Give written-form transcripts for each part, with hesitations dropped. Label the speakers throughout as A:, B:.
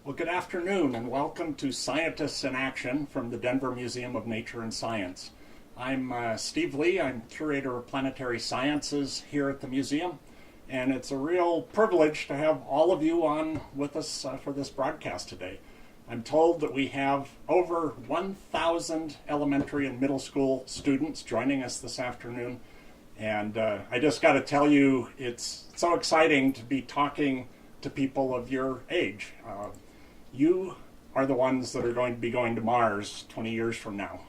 A: Well, good afternoon and welcome to Scientists in Action from the Denver Museum of Nature and Science. I'm Steve Lee. I'm Curator of Planetary Sciences here at the museum, and it's a real privilege to have all of you on with us for this broadcast today. I'm told that we have over 1,000 elementary and middle school students joining us this afternoon, and I just got to tell you, it's so exciting to be talking to people of your age. You are the ones that are going to be going to Mars 20 years from now.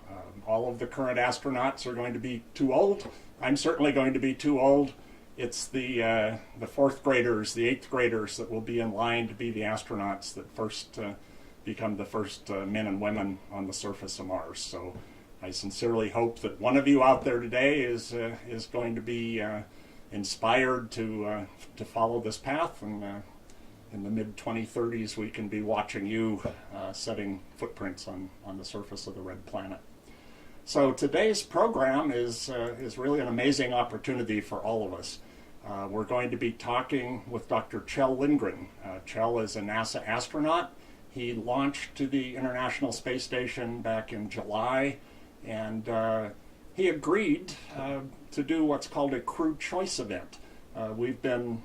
A: All of the current astronauts are going to be too old. I'm certainly going to be too old. It's the fourth graders, the eighth graders that will be in line to be the astronauts that first become the first men and women on the surface of Mars. So I sincerely hope that one of you out there today is going to be inspired to follow this path, and in the mid-2030s, we can be watching you setting footprints on the surface of the red planet. So today's program is really an amazing opportunity for all of us. We're going to be talking with Dr. Kjell Lindgren. Kjell is a NASA astronaut. He launched to the International Space Station back in July, and he agreed to do what's called a crew choice event. We've been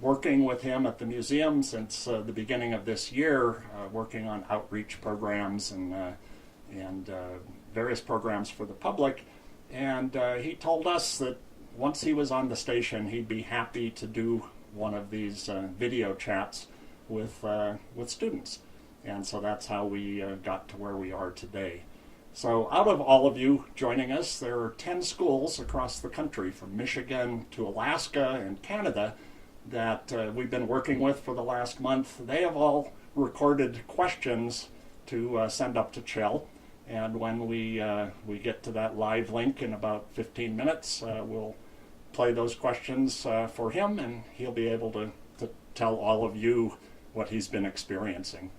A: working with him at the museum since the beginning of this year, working on outreach programs and various programs for the public. And he told us that once he was on the station, he'd be happy to do one of these video chats with students. And so that's how we got to where we are today. So out of all of you joining us, there are 10 schools across the country, from Michigan to Alaska and Canada, that we've been working with for the last month. They have all recorded questions to send up to Kjell, and when we get to that live link in about 15 minutes, we'll play those questions for him, and he'll be able to tell all of you what he's been experiencing.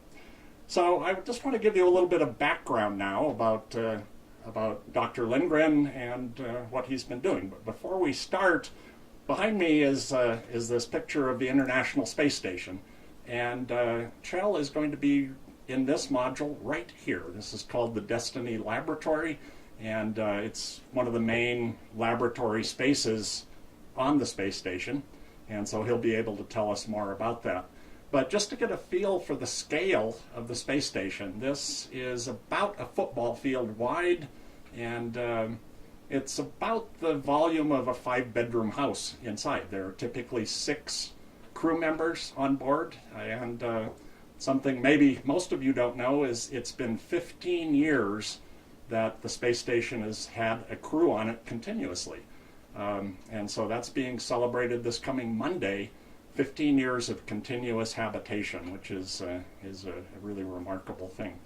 A: So I just want to give you a little bit of background now about Dr. Lindgren and what he's been doing. But before we start, behind me is this picture of the International Space Station, and Kjell is going to be in this module right here. This is called the Destiny Laboratory, and it's one of the main laboratory spaces on the space station, and so he'll be able to tell us more about that. But just to get a feel for the scale of the space station, this is about a football field wide, and it's about the volume of a 5-bedroom house inside. There are typically 6 crew members on board, and something maybe most of you don't know is it's been 15 years that the space station has had a crew on it continuously. And so that's being celebrated this coming Monday, 15 years of continuous habitation, which is a really remarkable thing.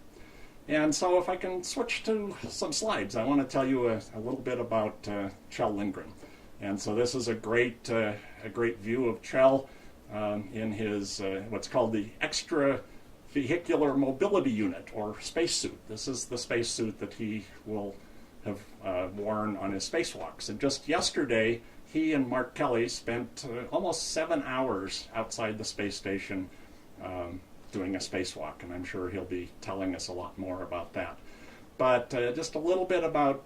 A: And so if I can switch to some slides, I want to tell you a little bit about Kjell Lindgren. And so this is a great view of Kjell in his what's called the extravehicular mobility unit, or spacesuit. This is the spacesuit that he will have worn on his spacewalks. And just yesterday, he and Mark Kelly spent almost 7 hours outside the space station doing a spacewalk, and I'm sure he'll be telling us a lot more about that. But just a little bit about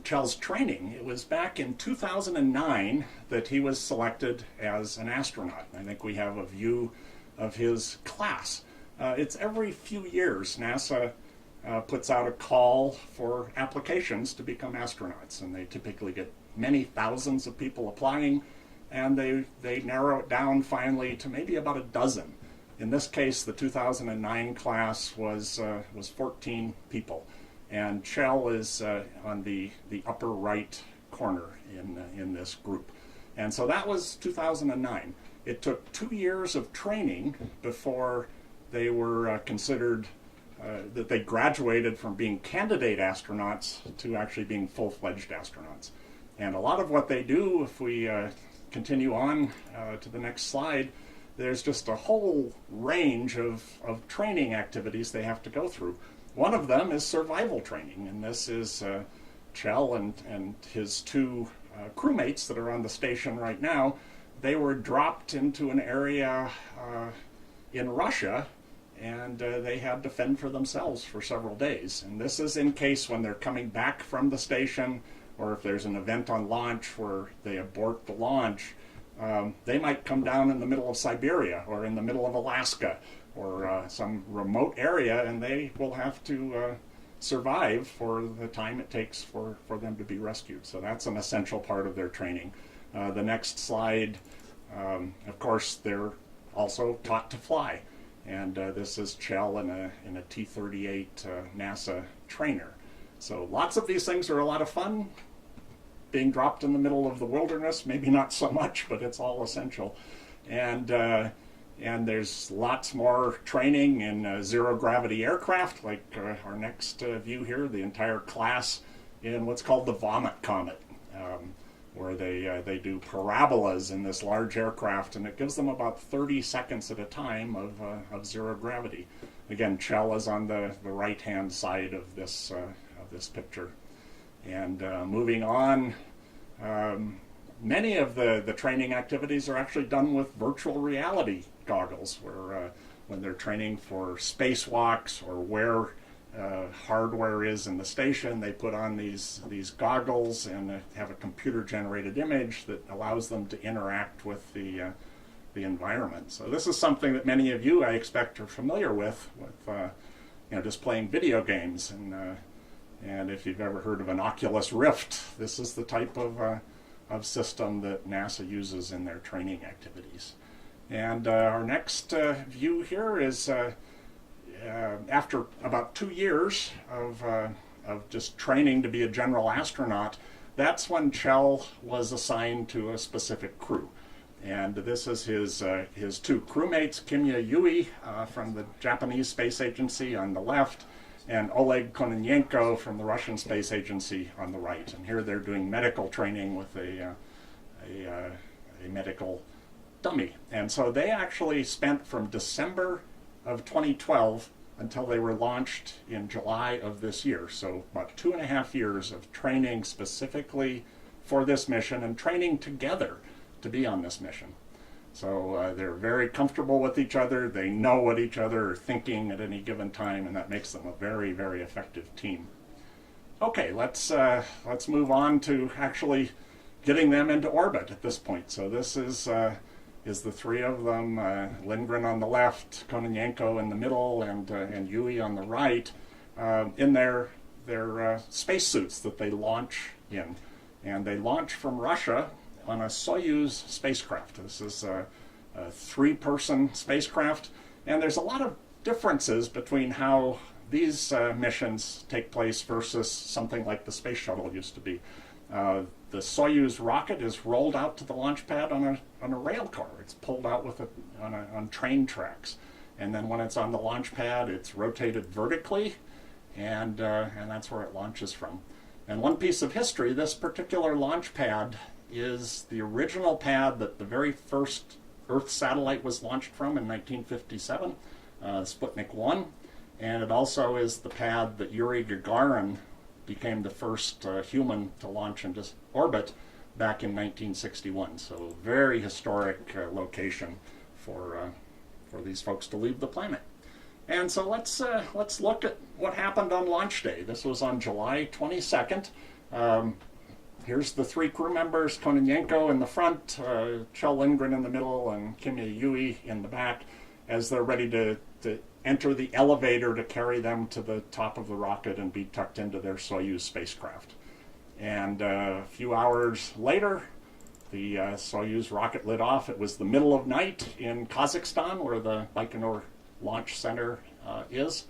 A: Kjell's training. It was back in 2009 that he was selected as an astronaut. I think we have a view of his class. It's every few years NASA puts out a call for applications to become astronauts, and they typically get many thousands of people applying, and they narrow it down finally to maybe about a dozen. In this case, the 2009 class was 14 people, and Kjell is on the upper right corner in this group. And so that was 2009. It took 2 years of training before they were considered that they graduated from being candidate astronauts to actually being full-fledged astronauts. And a lot of what they do, if we continue on to the next slide, there's just a whole range of training activities they have to go through. One of them is survival training, and this is Kjell and his 2 crewmates that are on the station right now. They were dropped into an area in Russia and they had to fend for themselves for several days. And this is in case when they're coming back from the station, or if there's an event on launch where they abort the launch, they might come down in the middle of Siberia or in the middle of Alaska or some remote area, and they will have to survive for the time it takes for them to be rescued. So that's an essential part of their training. The next slide, of course, they're also taught to fly. And this is Chell in a T-38 NASA trainer. So lots of these things are a lot of fun. Being dropped in the middle of the wilderness, maybe not so much, but it's all essential. And there's lots more training in zero-gravity aircraft, like our next view here, the entire class in what's called the Vomit Comet, where they do parabolas in this large aircraft, and it gives them about 30 seconds at a time of zero gravity. Again, Chell is on the right-hand side of this picture. And moving on, many of the training activities are actually done with virtual reality goggles, where when they're training for spacewalks or where hardware is in the station, they put on these goggles and have a computer-generated image that allows them to interact with the environment. So this is something that many of you, I expect, are familiar with just playing video games. And if you've ever heard of an Oculus Rift, this is the type of system that NASA uses in their training activities. And our next view here is after about 2 years of just training to be a general astronaut, that's when Chell was assigned to a specific crew. And this is his two crewmates, Kimya Yui from the Japanese Space Agency on the left, and Oleg Kononenko from the Russian Space Agency on the right. And here they're doing medical training with a medical dummy. And so they actually spent from December of 2012 until they were launched in July of this year. So about 2.5 years of training specifically for this mission and training together to be on this mission. So they're very comfortable with each other. They know what each other are thinking at any given time, and that makes them a very, very effective team. Okay, let's move on to actually getting them into orbit at this point. So this is the three of them, Lindgren on the left, Kononenko in the middle, and Yui on the right, in their spacesuits that they launch in. And they launch from Russia on a Soyuz spacecraft. This is a 3-person spacecraft, and there's a lot of differences between how these missions take place versus something like the space shuttle used to be. The Soyuz rocket is rolled out to the launch pad on a rail car. It's pulled out on train tracks, and then when it's on the launch pad, it's rotated vertically, and that's where it launches from. And one piece of history: this particular launch pad is the original pad that the very first Earth satellite was launched from in 1957, Sputnik 1, and it also is the pad that Yuri Gagarin became the first human to launch into orbit back in 1961. So very historic location for these folks to leave the planet. And so let's look at what happened on launch day. This was on July 22nd. Here's the 3 crew members, Kononenko in the front, Chell Lindgren in the middle, and Kimya Yui in the back, as they're ready to enter the elevator to carry them to the top of the rocket and be tucked into their Soyuz spacecraft. And a few hours later, the Soyuz rocket lit off. It was the middle of night in Kazakhstan, where the Baikonur Launch Center is.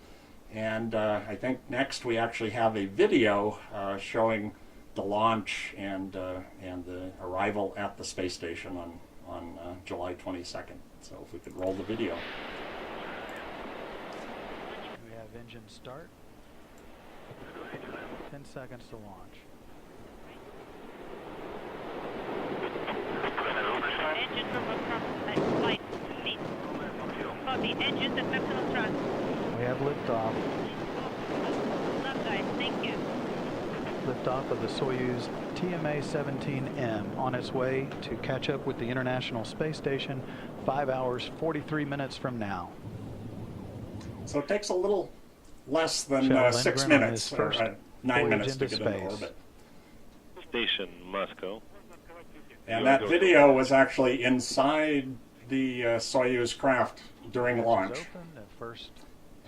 A: And I think next we actually have a video showing the launch and the arrival at the space station on July 22nd. So if we could roll the video.
B: We have engine start. 10 seconds to launch.
C: Engine from across flight seat. Copy. Engine exceptional thrust.
B: We have liftoff.
C: Left guys, thank you.
B: Liftoff of the Soyuz TMA-17M on its way to catch up with the International Space Station 5 hours 43 minutes from now.
A: So it takes a little less than
B: Shall
A: 6
B: Lindgren on
A: minutes,
B: his
A: or
B: first
A: 9
B: voyage
A: minutes to
B: into
A: get into
B: space.
A: orbit.
D: Station Moscow.
A: And that video was actually inside the Soyuz craft during
B: Hatch is
A: launch.
B: open, the first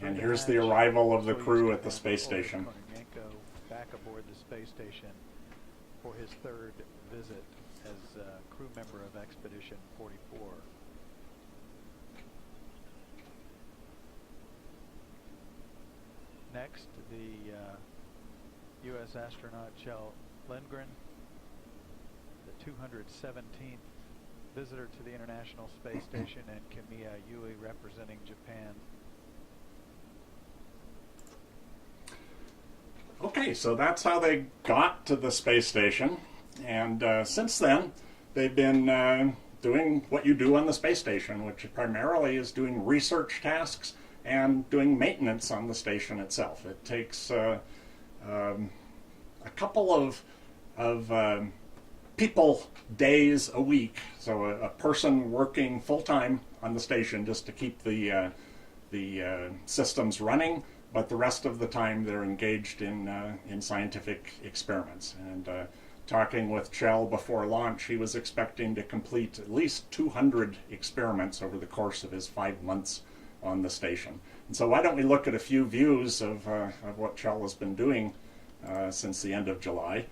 A: And
B: through
A: here's the
B: hatch,
A: arrival of the
B: Soyuz
A: crew at the
B: commander
A: space
B: Oleg
A: station.
B: Kononenko back aboard the space station for his third visit as crew member of Expedition 44. Next, the U.S. astronaut Kjell Lindgren, the 217th visitor to the International Space Station, and Kamiya Yui representing Japan.
A: Okay, so that's how they got to the space station. And since then, they've been doing what you do on the space station, which primarily is doing research tasks and doing maintenance on the station itself. It takes a couple of people days a week, so a person working full-time on the station just to keep the systems running, but the rest of the time they're engaged in scientific experiments. And talking with Kjell before launch, he was expecting to complete at least 200 experiments over the course of his 5 months on the station. And so why don't we look at a few views of what Kjell has been doing since the end of July.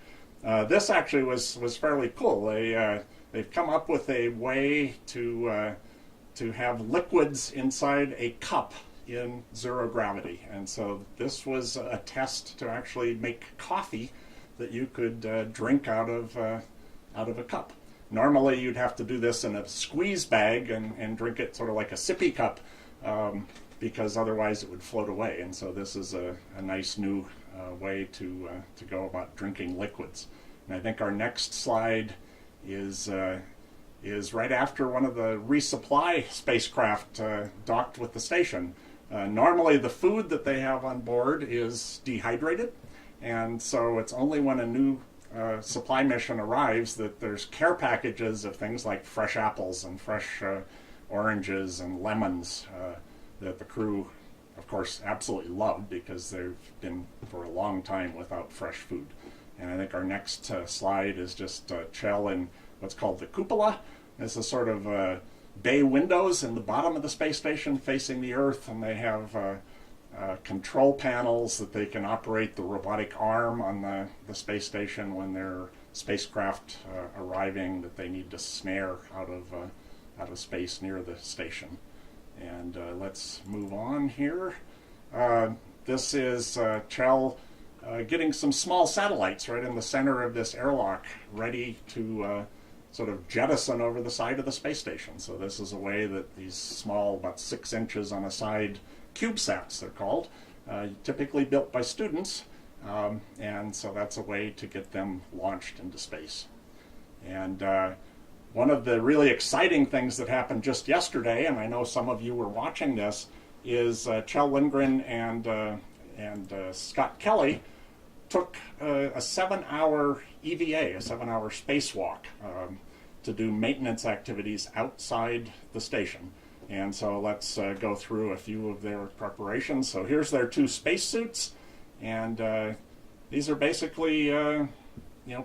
A: This actually was fairly cool. They've come up with a way to have liquids inside a cup in zero gravity. And so this was a test to actually make coffee that you could drink out of a cup. Normally you'd have to do this in a squeeze bag and drink it sort of like a sippy cup, because otherwise it would float away. And so this is a nice new way to go about drinking liquids. And I think our next slide is right after one of the resupply spacecraft docked with the station. Normally the food that they have on board is dehydrated, and so it's only when a new supply mission arrives that there's care packages of things like fresh apples and fresh oranges and lemons that the crew, of course, absolutely loved, because they've been for a long time without fresh food. And I think our next slide is just Kjell in what's called the cupola. This is sort of bay windows in the bottom of the space station facing the Earth, and they have control panels that they can operate the robotic arm on the space station when there are spacecraft arriving that they need to snare out of space near the station. And let's move on here. This is Kjell getting some small satellites right in the center of this airlock, ready to sort of jettison over the side of the space station. So this is a way that these small, about 6 inches on a side, CubeSats they're called, typically built by students, and so that's a way to get them launched into space. And one of the really exciting things that happened just yesterday, and I know some of you were watching this, is Kjell Lindgren and Scott Kelly took a 7-hour EVA, a 7-hour spacewalk, to do maintenance activities outside the station. And so let's go through a few of their preparations. So here's their 2 spacesuits, and these are basically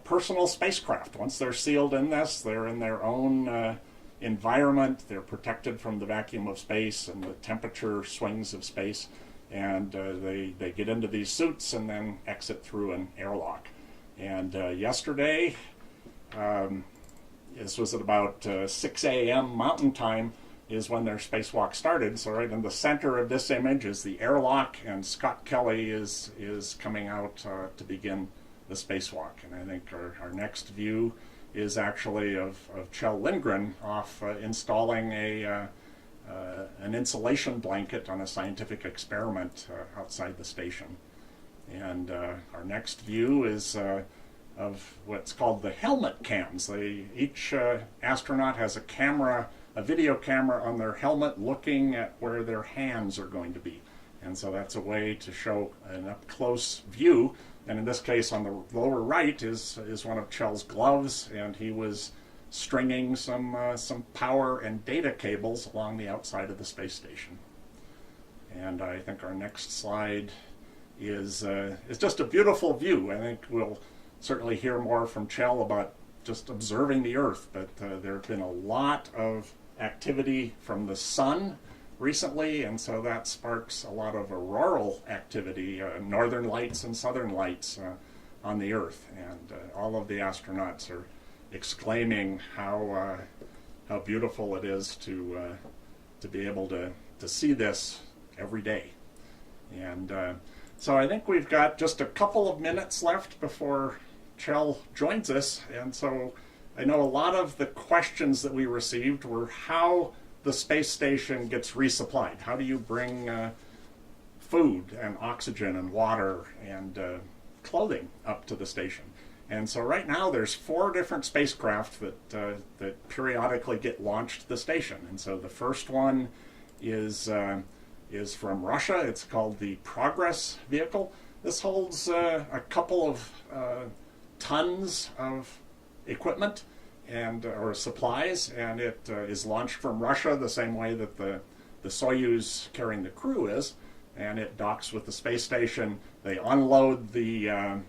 A: personal spacecraft. Once they're sealed in this, they're in their own environment. They're protected from the vacuum of space and the temperature swings of space. And they get into these suits and then exit through an airlock. And yesterday, this was at about 6 a.m. Mountain Time, is when their spacewalk started. So right in the center of this image is the airlock, and Scott Kelly is coming out to begin the spacewalk. And I think our next view is actually of Kjell Lindgren off installing an insulation blanket on a scientific experiment outside the station. And our next view is of what's called the helmet cams. Each astronaut has a video camera on their helmet looking at where their hands are going to be. And so that's a way to show an up-close view. And in this case, on the lower right is one of Kjell's gloves, and he was stringing some power and data cables along the outside of the space station. And I think our next slide is just a beautiful view. I think we'll certainly hear more from Chell about just observing the Earth, but there have been a lot of activity from the sun recently, and so that sparks a lot of auroral activity, northern lights and southern lights on the Earth, and all of the astronauts are exclaiming how beautiful it is to be able to see this every day. And so I think we've got just a couple of minutes left before Chell joins us, and so I know a lot of the questions that we received were how the space station gets resupplied. How do you bring food and oxygen and water and clothing up to the station? And so right now there's 4 different spacecraft that periodically get launched to the station. And so the first one is from Russia. It's called the Progress vehicle. This holds a couple of tons of equipment and or supplies, and it is launched from Russia the same way that the Soyuz carrying the crew is, and it docks with the space station. They unload the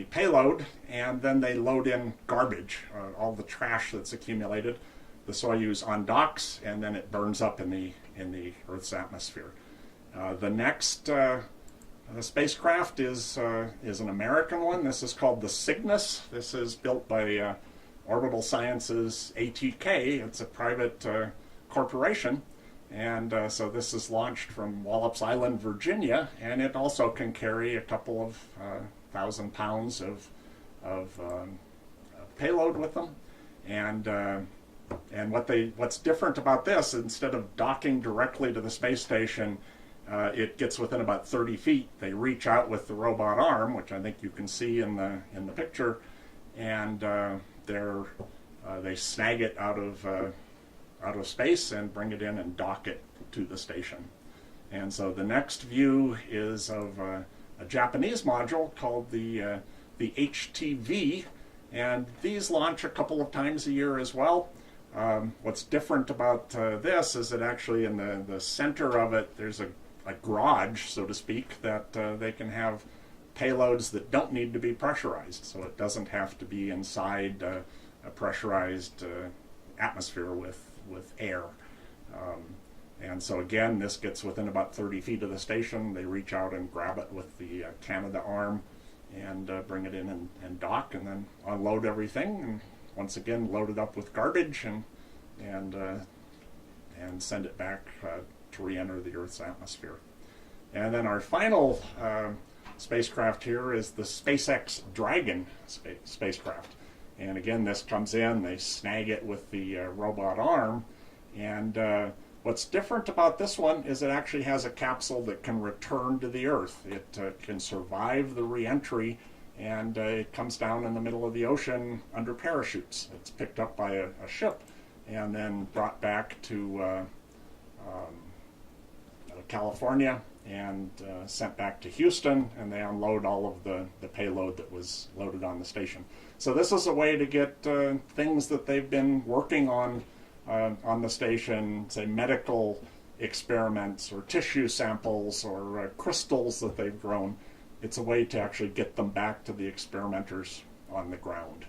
A: payload, and then they load in garbage, all the trash that's accumulated. The Soyuz undocks, and then it burns up in the Earth's atmosphere. The next spacecraft is an American one. This is called the Cygnus. This is built by Orbital Sciences ATK. It's a private corporation, and so this is launched from Wallops Island, Virginia, and it also can carry a couple of 1,000 pounds of payload with them. And what's different about this, instead of docking directly to the space station, it gets within about 30 feet. They reach out with the robot arm, which I think you can see in the picture, and they snag it out of space and bring it in and dock it to the station. And so the next view is of a Japanese module called the HTV, and these launch a couple of times a year as well. What's different about this is that actually in the center of it there's a garage, so to speak, that they can have payloads that don't need to be pressurized, so it doesn't have to be inside a pressurized atmosphere with air. And so again, this gets within about 30 feet of the station. They reach out and grab it with the Canada arm and bring it in and dock, and then unload everything, and once again load it up with garbage and send it back to re-enter the Earth's atmosphere. And then our final spacecraft here is the SpaceX Dragon spacecraft. And again, this comes in, they snag it with the robot arm, and what's different about this one is it actually has a capsule that can return to the Earth. It can survive the re-entry, and it comes down in the middle of the ocean under parachutes. It's picked up by a ship and then brought back to California and sent back to Houston, and they unload all of the payload that was loaded on the station. So this is a way to get things that they've been working on the station, say medical experiments or tissue samples or crystals that they've grown. It's a way to actually get them back to the experimenters on the ground.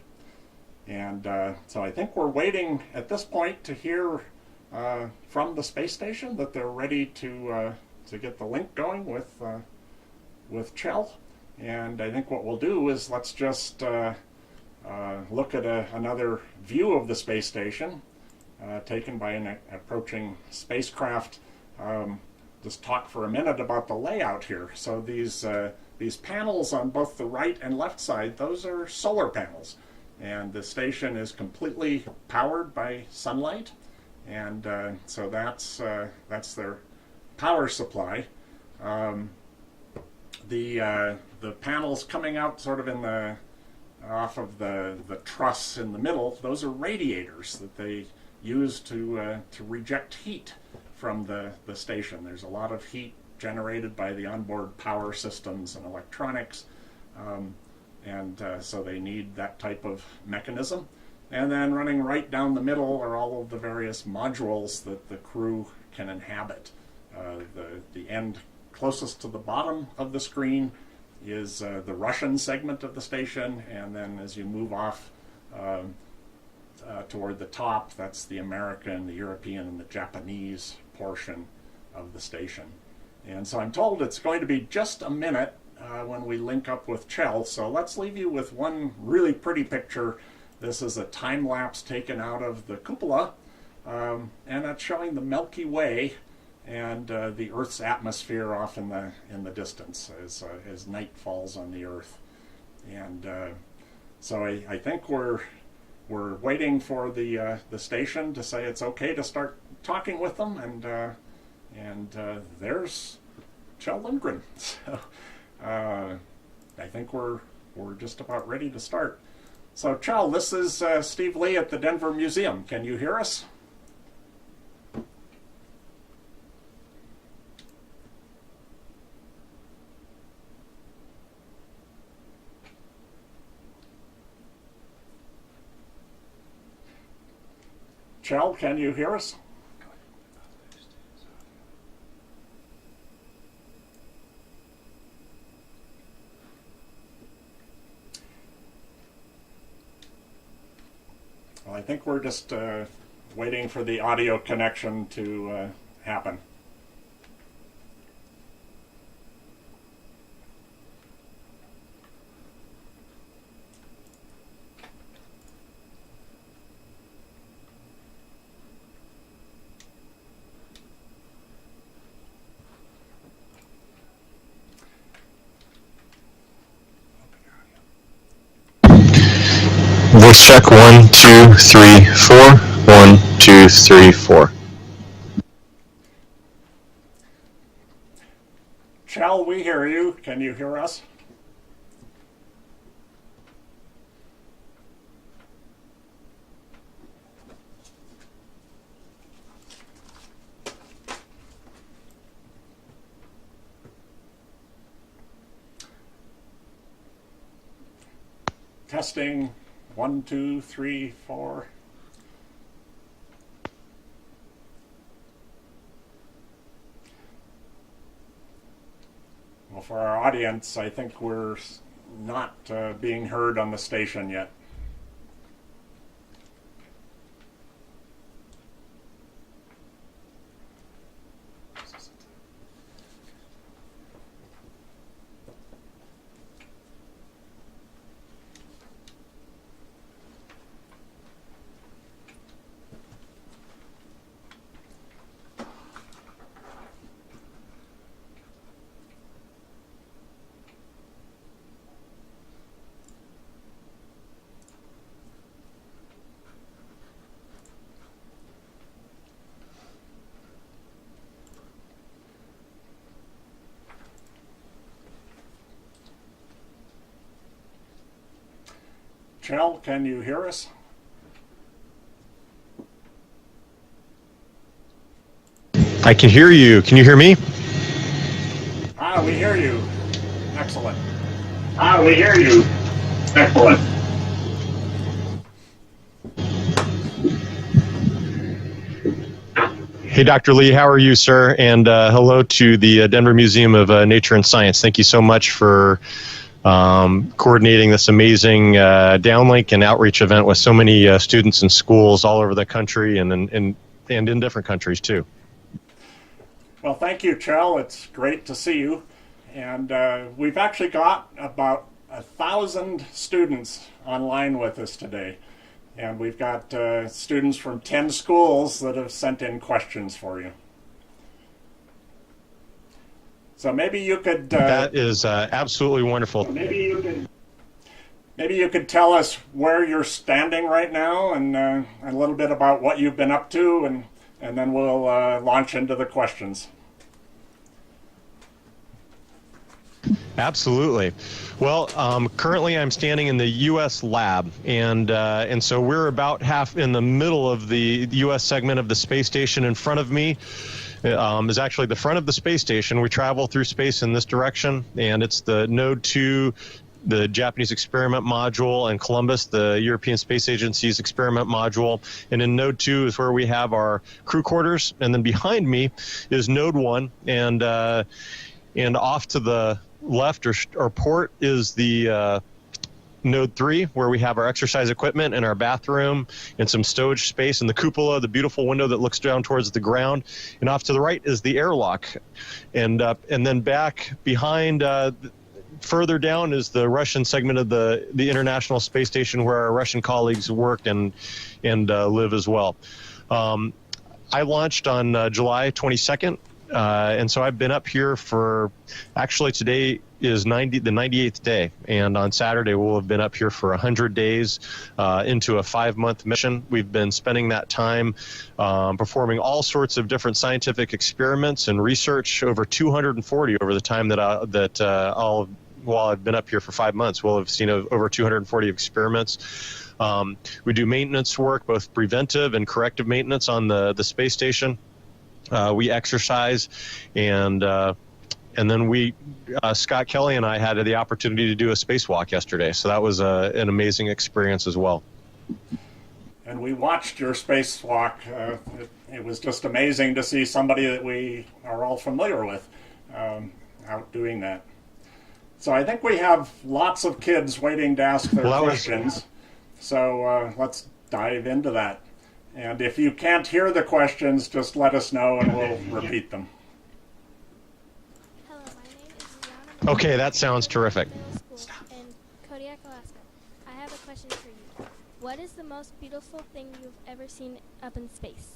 A: And so I think we're waiting at this point to hear from the space station that they're ready to get the link going with Chell. And I think what we'll do is let's just look at another view of the space station taken by an approaching spacecraft. Just talk for a minute about the layout here. So these panels on both the right and left side, those are solar panels. And the station is completely powered by sunlight. And so that's their power supply. The panels coming out sort of off of the truss in the middle, those are radiators that they use to reject heat from the station. There's a lot of heat generated by the onboard power systems and electronics, and so they need that type of mechanism. And then running right down the middle are all of the various modules that the crew can inhabit The end closest to the bottom of the screen is the Russian segment of the station, and then as you move off toward the top, that's the American, the European, and the Japanese portion of the station. And so I'm told it's going to be just a minute when we link up with Chell, so let's leave you with one really pretty picture. This is a time lapse taken out of the cupola, and it's showing the Milky Way and the Earth's atmosphere off in the distance as night falls on the Earth. And so I think we're waiting for the station to say it's okay to start talking with them, and there's Chell Lindgren. So I think we're just about ready to start. So Chell, this is Steve Lee at the Denver Museum. Can you hear us? Chell, can you hear us? Well, I think we're just waiting for the audio connection to happen.
E: Voice check 1, 2, 3, 4. 1, 2, 3, 4.
A: Chell, we hear you. Can you hear us? Testing. 1, 2, 3, 4. Well, for our audience, I think we're not being heard on the station yet. Chell, can you hear us?
E: I can hear you. Can you hear me?
A: We hear you. Excellent.
F: We hear you. Excellent.
E: Hey, Dr. Lee, how are you, sir? And hello to the Denver Museum of Nature and Science. Thank you so much for coordinating this amazing downlink and outreach event with so many students and schools all over the country and in different countries too.
A: Well, thank you, Chell. It's great to see you. And we've actually got about 1,000 students online with us today. And we've got students from 10 schools that have sent in questions for you. So maybe you could...
E: that is absolutely wonderful.
A: Maybe you could tell us where you're standing right now and a little bit about what you've been up to, and then we'll launch into the questions.
E: Absolutely. Well, currently I'm standing in the U.S. lab, and so we're about half in the middle of the U.S. segment of the space station. In front of me is actually the front of the space station. We travel through space in this direction, and it's the Node 2 the Japanese experiment module, and Columbus, the European Space Agency's experiment module. And in Node 2 is where we have our crew quarters. And then behind me is Node 1. And off to the left or port is the Node 3, where we have our exercise equipment and our bathroom and some stowage space, and the cupola, the beautiful window that looks down towards the ground. And off to the right is the airlock. And then back behind, further down is the Russian segment of the International Space Station, where our Russian colleagues work and live as well. I launched on July 22nd. And so I've been up here for, actually today is the 98th day, and on Saturday we'll have been up here for 100 days into a 5-month mission. We've been spending that time performing all sorts of different scientific experiments and research, over 240 over the time while I've been up here for 5 months. We'll have seen over 240 experiments. We do maintenance work, both preventive and corrective maintenance on the space station. We exercise, and then Scott Kelly and I had the opportunity to do a spacewalk yesterday. So that was an amazing experience as well.
A: And we watched your spacewalk. It was just amazing to see somebody that we are all familiar with out doing that. So I think we have lots of kids waiting to ask their questions. So let's dive into that. And if you can't hear the questions, just let us know and we'll repeat them.
G: Hello, my name is Rihanna.
E: Okay, that sounds terrific.
G: Middle School in Kodiak, Alaska. I have a question for you. What is the most beautiful thing you've ever seen up in space?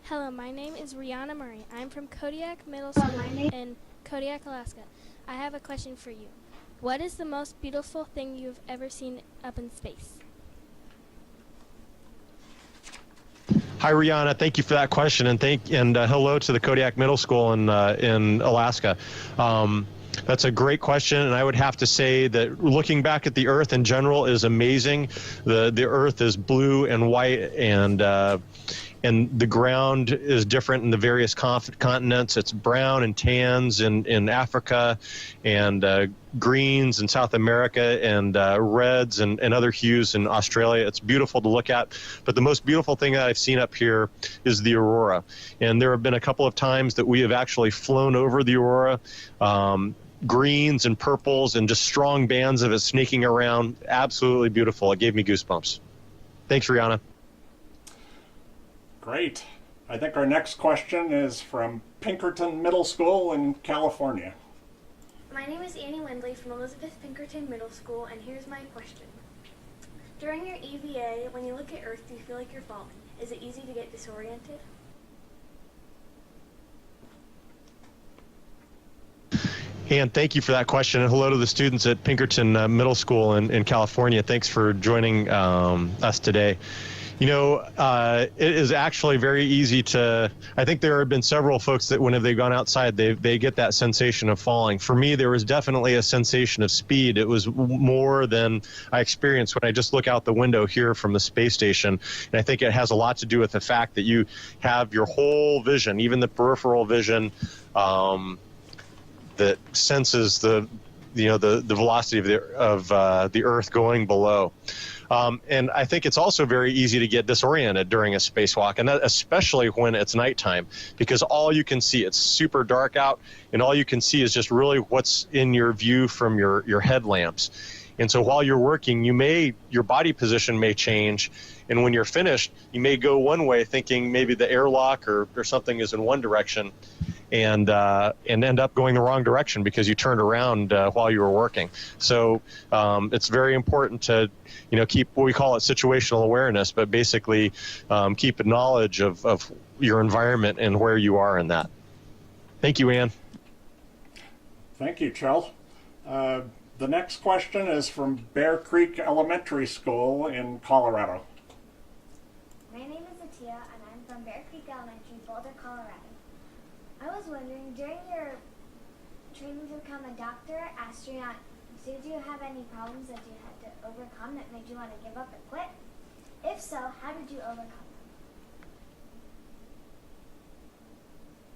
G: Hello, my name is Rihanna Murray. I'm from Kodiak Middle School in Kodiak, Alaska. I have a question for you. What is the most beautiful thing you've ever seen up in space?
E: Hi, Rihanna. Thank you for that question, and hello to the Kodiak Middle School in Alaska. That's a great question, and I would have to say that looking back at the Earth in general is amazing. The Earth is blue and white, and the ground is different in the various continents. It's brown and tans in Africa, and greens in South America, and reds and other hues in Australia. It's beautiful to look at, but the most beautiful thing that I've seen up here is the aurora. And there have been a couple of times that we have actually flown over the aurora, greens and purples and just strong bands of it snaking around. Absolutely beautiful. It gave me goosebumps. Thanks, Rihanna.
A: Great. I think our next question is from Pinkerton Middle School in California.
H: My name is Annie Lindley from Elizabeth Pinkerton Middle School, and here's my question. During your EVA, when you look at Earth, do you feel like you're falling? Is it easy to get disoriented?
E: And thank you for that question. And hello to the students at Pinkerton Middle School in California. Thanks for joining us today. You know, it is actually very easy to, I think there have been several folks that when they've gone outside, they get that sensation of falling. For me, there was definitely a sensation of speed. It was more than I experienced when I just look out the window here from the space station. And I think it has a lot to do with the fact that you have your whole vision, even the peripheral vision, that senses the velocity of the Earth going below. And I think it's also very easy to get disoriented during a spacewalk, and that especially when it's nighttime, because all you can see, it's super dark out, and all you can see is just really what's in your view from your headlamps. And so while you're working, your body position may change, and when you're finished, you may go one way thinking maybe the airlock or something is in one direction, and end up going the wrong direction because you turned around while you were working. So it's very important to keep what we call it situational awareness, but basically keep a knowledge of your environment and where you are in that. Thank you, Ann.
A: Thank you, Chell. The next question is from Bear Creek Elementary School in Colorado.
I: My name is Atia, and I'm from Bear Creek Elementary, Boulder, Colorado. I was wondering, during your training to become a doctor, astronaut, did you have any problems that you had to overcome that made you want to give up and quit? If so, how did you overcome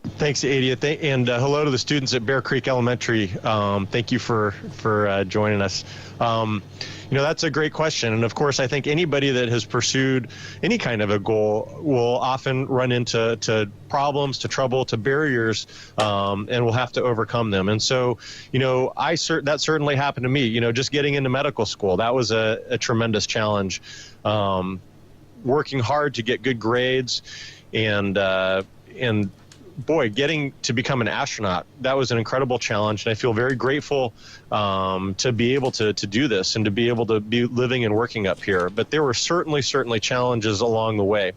I: them?
E: Thanks, Adia, and hello to the students at Bear Creek Elementary. Thank you for joining us. That's a great question, and of course, I think anybody that has pursued any kind of a goal will often run into problems, to trouble, to barriers, and will have to overcome them. And so, that certainly happened to me. Just getting into medical school, that was a tremendous challenge. Working hard to get good grades, and boy, getting to become an astronaut, that was an incredible challenge. And I feel very grateful to be able to do this and to be able to be living and working up here. But there were certainly challenges along the way.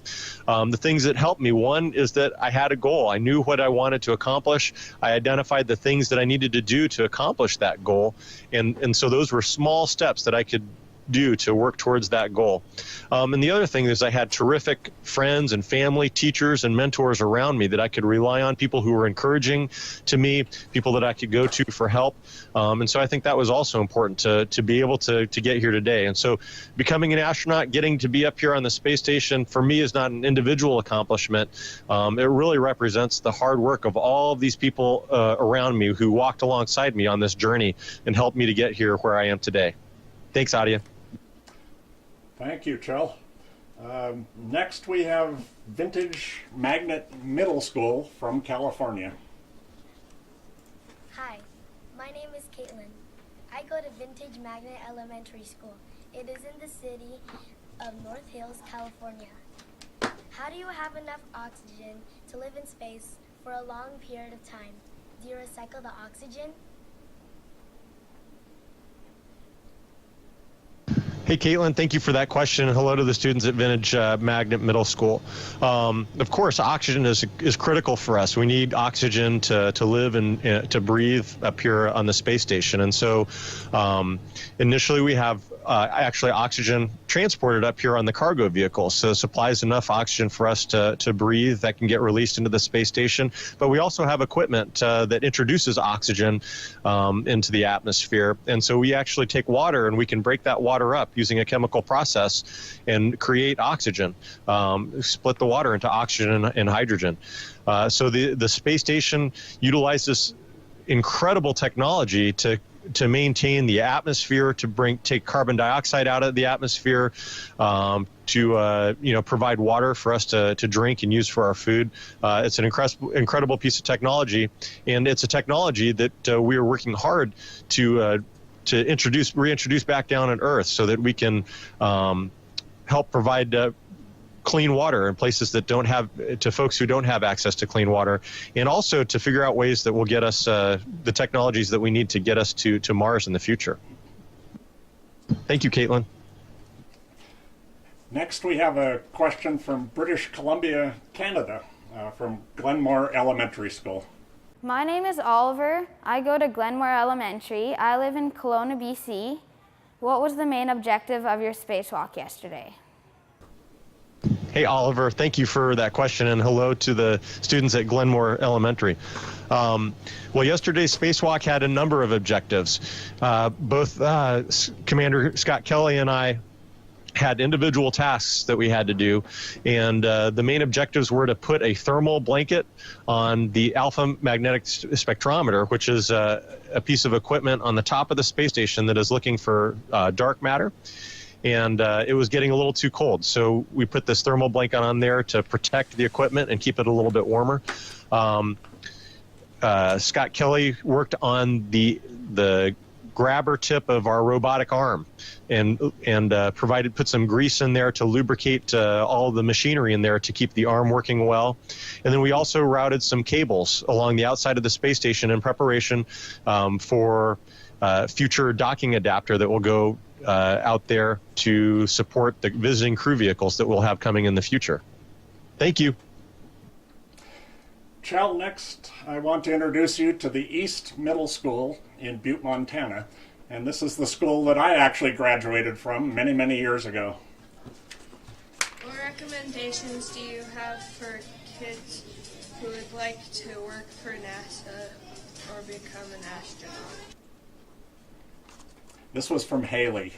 E: The things that helped me, one is that I had a goal. I knew what I wanted to accomplish. I identified the things that I needed to do to accomplish that goal. And so those were small steps that I could do to work towards that goal. And the other thing is I had terrific friends and family, teachers and mentors around me that I could rely on, people who were encouraging to me, people that I could go to for help. And so I think that was also important to be able to get here today. And so becoming an astronaut, getting to be up here on the space station, for me is not an individual accomplishment. It really represents the hard work of all of these people around me who walked alongside me on this journey and helped me to get here where I am today. Thanks, Adia.
A: Thank you, Chell. Next we have Vintage Magnet Middle School from California.
J: Hi, my name is Caitlin. I go to Vintage Magnet Elementary School. It is in the city of North Hills, California. How do you have enough oxygen to live in space for a long period of time? Do you recycle the oxygen?
E: Hey, Caitlin, thank you for that question. Hello to the students at Vintage Magnet Middle School. Of course, oxygen is critical for us. We need oxygen to live and to breathe up here on the space station. And so initially we have actually oxygen transported up here on the cargo vehicle. So it supplies enough oxygen for us to breathe that can get released into the space station. But we also have equipment that introduces oxygen into the atmosphere. And so we actually take water and we can break that water up using a chemical process and create oxygen, split the water into oxygen and hydrogen. So the space station utilizes incredible technology to maintain the atmosphere, to take carbon dioxide out of the atmosphere, to provide water for us to drink and use for our food. It's an incredible piece of technology, and it's a technology that we are working hard to reintroduce back down on Earth, so that we can help provide clean water in places that don't have, to folks who don't have access to clean water, and also to figure out ways that will get us the technologies that we need to get us to Mars in the future. Thank you, Caitlin.
A: Next we have a question from British Columbia, Canada, from Glenmore Elementary School.
K: My name is Oliver. I go to Glenmore Elementary. I live in Kelowna, BC. What was the main objective of your spacewalk yesterday?
E: Hey, Oliver, thank you for that question, and hello to the students at Glenmore Elementary. Well, yesterday's spacewalk had a number of objectives. Both Commander Scott Kelly and I had individual tasks that we had to do, and the main objectives were to put a thermal blanket on the alpha magnetic spectrometer, which is a piece of equipment on the top of the space station that is looking for dark matter. And it was getting a little too cold, so we put this thermal blanket on there to protect the equipment and keep it a little bit warmer. Scott Kelly worked on the grabber tip of our robotic arm, and put some grease in there to lubricate all the machinery in there to keep the arm working well. And then we also routed some cables along the outside of the space station in preparation for future docking adapter that will go out there to support the visiting crew vehicles that we'll have coming in the future. Thank you.
A: Chell, next I want to introduce you to the East Middle School in Butte, Montana. And this is the school that I actually graduated from many, many years ago.
L: What recommendations do you have for kids who would like to work for NASA or become an astronaut?
A: This was from Haley.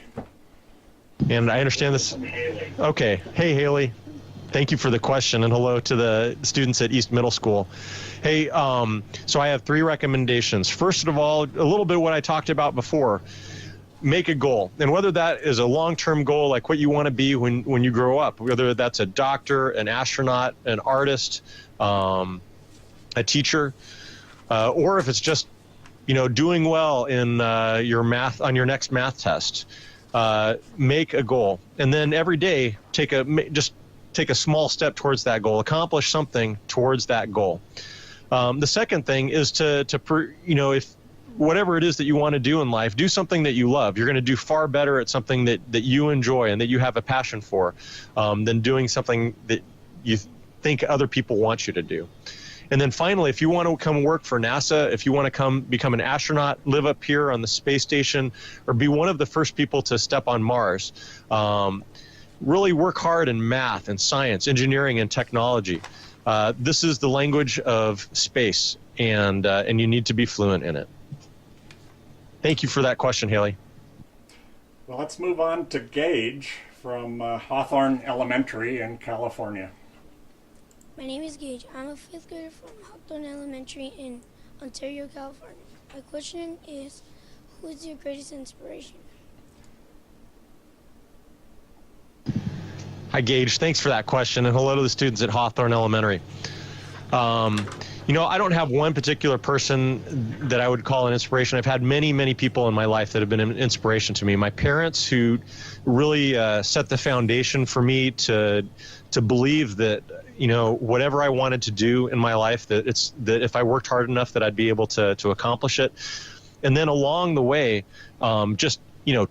E: And I understand this. Okay. Hey, Haley. Thank you for the question, and hello to the students at East Middle School. Hey, so I have 3 recommendations. First of all, a little bit what I talked about before. Make a goal, and whether that is a long-term goal, like what you want to be when you grow up, whether that's a doctor, an astronaut, an artist, a teacher, or if it's just, doing well in your math on your next math test. Make a goal, and then every day take a small step towards that goal. Accomplish something towards that goal. The second thing is if whatever it is that you want to do in life, do something that you love. You're going to do far better at something that you enjoy and that you have a passion for than doing something that you think other people want you to do. And then finally, if you want to come work for NASA, if you want to come become an astronaut, live up here on the space station, or be one of the first people to step on Mars, really work hard in math and science, engineering and technology. This is the language of space, and you need to be fluent in it. Thank you for that question, Haley.
A: Well, let's move on to Gage from Hawthorne Elementary in California.
M: My name is Gage. I'm a 5th grader from Hawthorne Elementary in Ontario, California. My question is, who is your greatest inspiration?
E: Hi, Gage. Thanks for that question, and hello to the students at Hawthorne Elementary. I don't have one particular person that I would call an inspiration. I've had many, many people in my life that have been an inspiration to me. My parents, who really set the foundation for me to believe that, whatever I wanted to do in my life, that if I worked hard enough that I'd be able to accomplish it. And then along the way,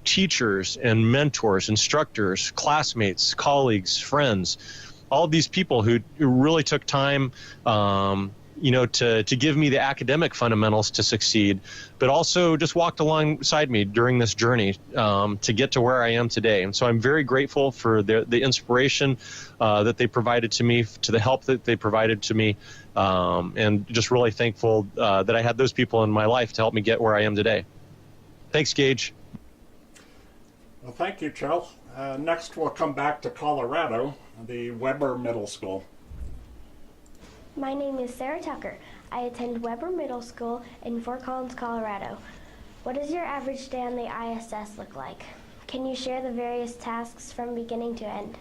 E: teachers and mentors, instructors, classmates, colleagues, friends, all these people who really took time, to give me the academic fundamentals to succeed, but also just walked alongside me during this journey to get to where I am today. And so I'm very grateful for the inspiration that they provided to me, to the help that they provided to me, and just really thankful that I had those people in my life to help me get where I am today. Thanks, Gage.
A: Well, thank you, Chell. Next, we'll come back to Colorado, the Weber Middle School.
N: My name is Sarah Tucker. I attend Weber Middle School in Fort Collins, Colorado. What does your average day on the ISS look like? Can you share the various tasks from beginning to end?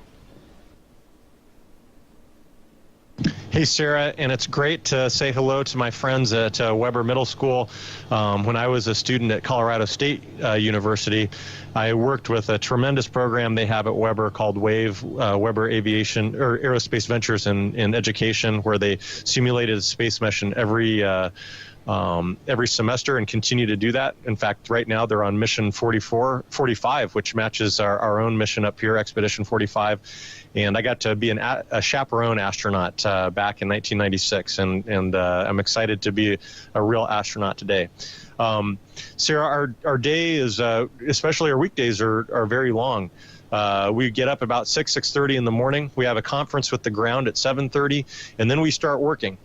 E: Hey, Sarah, and it's great to say hello to my friends at Weber Middle School. When I was a student at Colorado State University, I worked with a tremendous program they have at Weber called WAVE, Weber Aviation or Aerospace Ventures in Education, where they simulated a space mission every semester and continue to do that. In fact, right now they're on mission 45, which matches our own mission up here, Expedition 45. And I got to be a chaperone astronaut back in 1996, and I'm excited to be a real astronaut today. Sarah, our day is, especially our weekdays, are very long. We get up about 6:30 in the morning. We have a conference with the ground at 7:30, and then we start working.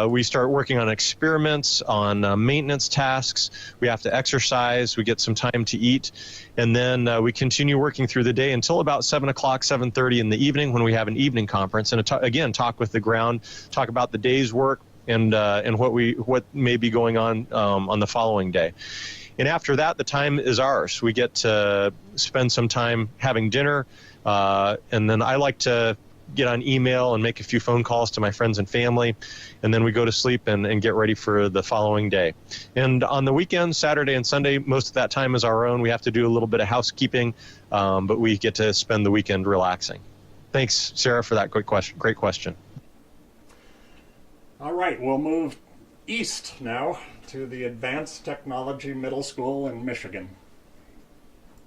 E: We start working on experiments, on maintenance tasks. We have to exercise. We get some time to eat, and then we continue working through the day until about 7 o'clock, 7:30 in the evening, when we have an evening conference, and again talk with the ground, talk about the day's work and what may be going on the following day. And after that, the time is ours. We get to spend some time having dinner, and then I like to get on email and make a few phone calls to my friends and family, and then we go to sleep and get ready for the following day. And on the weekends, Saturday and Sunday, most of that time is our own. We have to do a little bit of housekeeping, but we get to spend the weekend relaxing. Thanks, Sarah, for that great question.
A: All right, we'll move east now to the Advanced Technology Middle School in Michigan.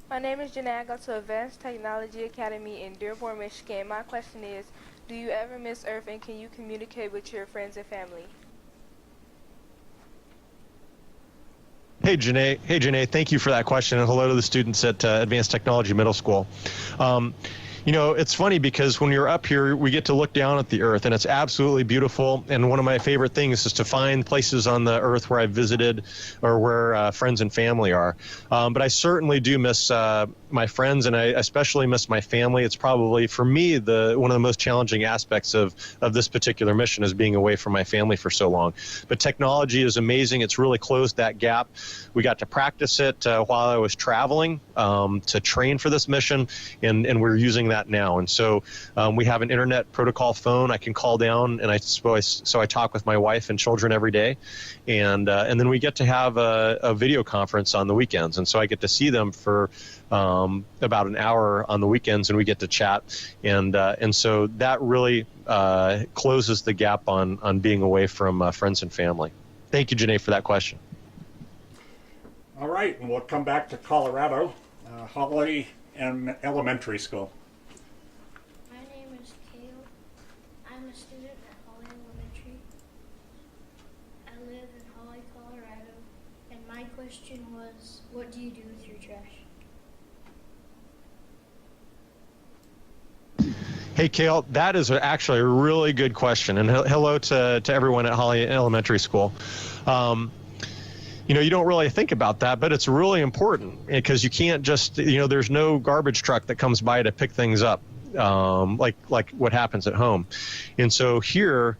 O: My name is Janae. I go to Advanced Technology Academy in Dearborn, Michigan. My question is, do you ever miss Earth, and can you communicate with your friends and family?
E: Hey, Janae, thank you for that question, and hello to the students at Advanced Technology Middle School. It's funny because when you're up here, we get to look down at the Earth, and it's absolutely beautiful. And one of my favorite things is to find places on the Earth where I've visited or where friends and family are. But I certainly do miss my friends, and I especially miss my family. It's probably, for me, one of the most challenging aspects of this particular mission is being away from my family for so long. But technology is amazing. It's really closed that gap. We got to practice it while I was traveling to train for this mission, and we're using that now. And so we have an internet protocol phone. I can call down, and so I talk with my wife and children every day, and then we get to have a video conference on the weekends, and so I get to see them for about an hour on the weekends, and we get to chat, and so that really closes the gap on being away from friends and family. Thank you, Janae, for that question.
A: All right, and we'll come back to Colorado, Holly Elementary School.
M: My name is Kale. I'm a student at Holly Elementary. I live in Holly, Colorado, and my question was, what do you do with your trash?
E: Hey, Kale, that is actually a really good question, and hello to everyone at Holly Elementary School. You don't really think about that, but it's really important because you can't just, there's no garbage truck that comes by to pick things up, like what happens at home. And so here,